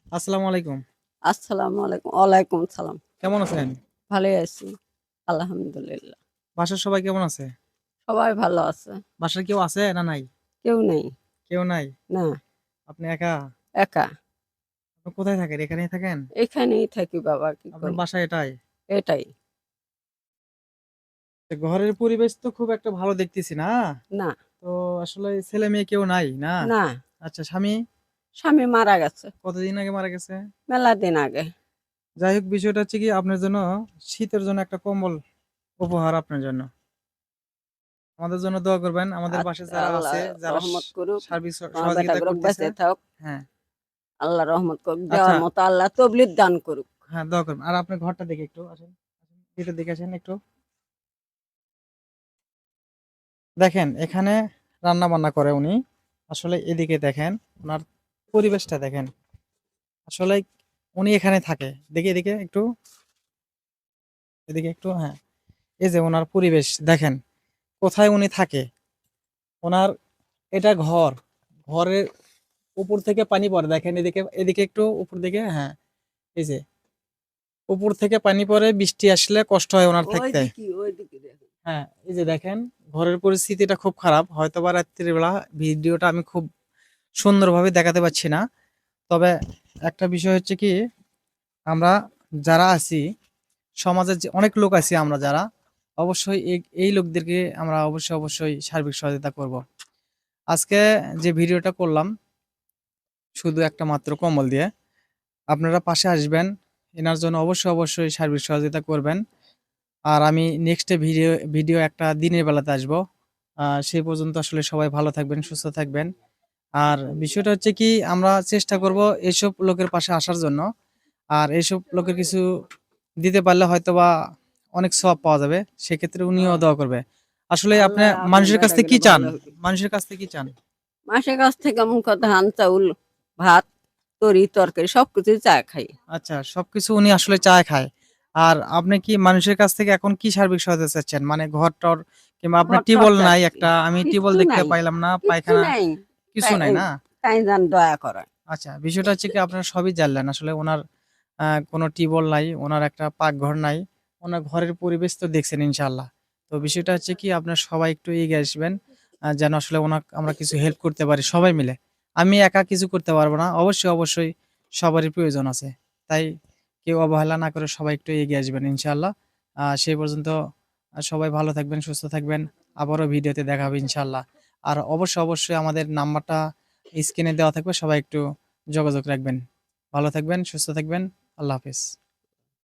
আসসালামু আলাইকুম। আসসালামু আলাইকুম। ওয়ালাইকুম সালাম। কেমন আছেন? ভালোই আছি। আলহামদুলিল্লাহ। বাসার সবাই কেমন আছে? সবাই ভালো আছে। বাসায় কেউ আছে না নাই? কেউ নেই। কেউ নাই? না, আপনি একা? একা। আপনি কোথায় থাকেন? এখানেই থাকেন? এখানেই থাকি বাবা, কি আপনার করব? বাসা এটাই? এটাই। তো ঘরের পরিবেশ তো খুব একটা ভালো দেখতেছি না। না, তো আসলে ছেলে-মেয়ে কেউ নাই, না? না। আচ্ছা, স্বামী স্বামী মারা গেছে। কতদিন আগে মারা গেছে? মেলা দিন আগে। যাই হোক, বিষয়টা হচ্ছে কি, আপনার জন্য শীতের জন্য একটা কম্বল উপহার আপনার জন্য। আমাদের জন্য দোয়া করবেন। আমাদের পাশে আচ্ছা, যারা আল্লাহ আছে, যারা রহমত করুক। সার্বিক তোমার সহযোগিতা বেটাগুলো করতেছে। বেঁচে থাক। হ্যাঁ, আল্লাহ রহমত করুক। আচ্ছা। দেওয়ার মতো আল্লাহ তবলিগ দান করুক। হ্যাঁ, দোয়া করবেন। আর আপনার ঘরটা দেখে একটু আসেন। ভিতর দিকে আসেন একটু। দেখেন, এখানে রান্না বান্না করে উনি। আসলে এদিকে দেখেন, ওনার পরিবেশটা দেখেন। আসলে উনি এখানে থাকে। দেখি এদিকে একটু, এদিকে একটু, হ্যাঁ। এই যে ওনার পরিবেশ দেখেন, কোথায় উনি থাকে। ওনার এটা ঘর। ঘরের উপর থেকে পানি পড়ে, দেখেন এদিকে, এদিকে একটু উপর দিকে, হ্যাঁ। এই যে উপর থেকে পানি পড়ে, বৃষ্টি আসলে কষ্ট হয় ওনার থাকতে। ওই দিকে দেখুন। হ্যাঁ, এই যে দেখেন, ঘরের পরিস্থিতিটা খুব খারাপ। হয়তোবা রাত্রিবেলা ভিডিওটা আমি খুব সুন্দরভাবে দেখাতে পারছি না। তবে একটা বিষয় হচ্ছে কি, আমরা যারা আছি, সমাজের যে অনেক লোক আছি আমরা যারা, অবশ্যই এই লোকদেরকে আমরা অবশ্যই সার্বিক সহযোগিতা করব। আজকে যে ভিডিওটা করলাম, শুধু একটা মাত্র কম্বল দিয়ে, আপনারা পাশে আসবেন, এনার জন্য অবশ্যই সার্বিক সহযোগিতা করবেন। আর আমি নেক্সট ভিডিও একটা দিনের বেলাতে আসবো। সেই পর্যন্ত আসলে সবাই ভালো থাকবেন, সুস্থ থাকবেন। আর বিষয়টা হচ্ছে কি, আমরা চেষ্টা করব এইসব লোকের পাশে আসার জন্য। আর এইসব লোকের কিছু দিতে পারলে হয়তোবা অনেক সওয়াব পাওয়া যাবে। সেক্ষেত্রে উনিও দোয়া করবে। আসলে আপনি আল্লাহ আপনার মানুষের কাছ থেকে বেটাগুলো কি চান? ভালো হবে। মানুষের কাছ থেকে কি চান? মাসের কাছ থেকে মুখ ধান চাউল ভাত তরি তরকারি সবকিছুই চা খাই। আচ্ছা, সবকিছু উনি আসলে চায় খায়। আর আপনি কি মানুষের কাছ থেকে এখন কি সার্বিক সহায়তা চাচ্ছেন? মানে ঘর-টর, কিংবা আপনার ঘর টর টিউবওয়েল নাই চাচ্ছি। একটা, আমি টিউবওয়েল কিচ্ছু দেখতে নাই। পাইলাম না, কিচ্ছু পায়খানা নাই। কিছু তাই নাই না? তাই যান দয়া করে। আচ্ছা, বিষয়টা হচ্ছে কি, আপনারা সবই জানলেন। আসলে উনার কোনো টিউবওয়েল নাই, উনার একটা পাকঘর নাই। উনার ঘরের পরিবেশ তো দেখছেন ইনশাআল্লাহ। তো বিষয়টা হচ্ছে কি, আপনারা সবাই একটু এগিয়ে আসবেন, যেন আসলে আমরা কিছু হেল্প করতে পারি সবাই মিলে। আমি একা কিছু করতে পারব না। অবশ্যই সবারই প্রয়োজন আছে। তাই কেউ অবহেলা না করে সবাই একটু এগিয়ে আসবেন ইনশাআল্লাহ। সেই পর্যন্ত সবাই ভালো থাকবেন, সুস্থ থাকবেন। আবারও ভিডিওতে দেখা হবে ইনশাআল্লাহ। আর অবশ্যই আমাদের নাম্বারটা স্ক্রিনে দেওয়া থাকবে। সবাই একটু যোগাযোগ রাখবেন। ভালো থাকবেন, সুস্থ থাকবেন। আল্লাহ হাফেজ।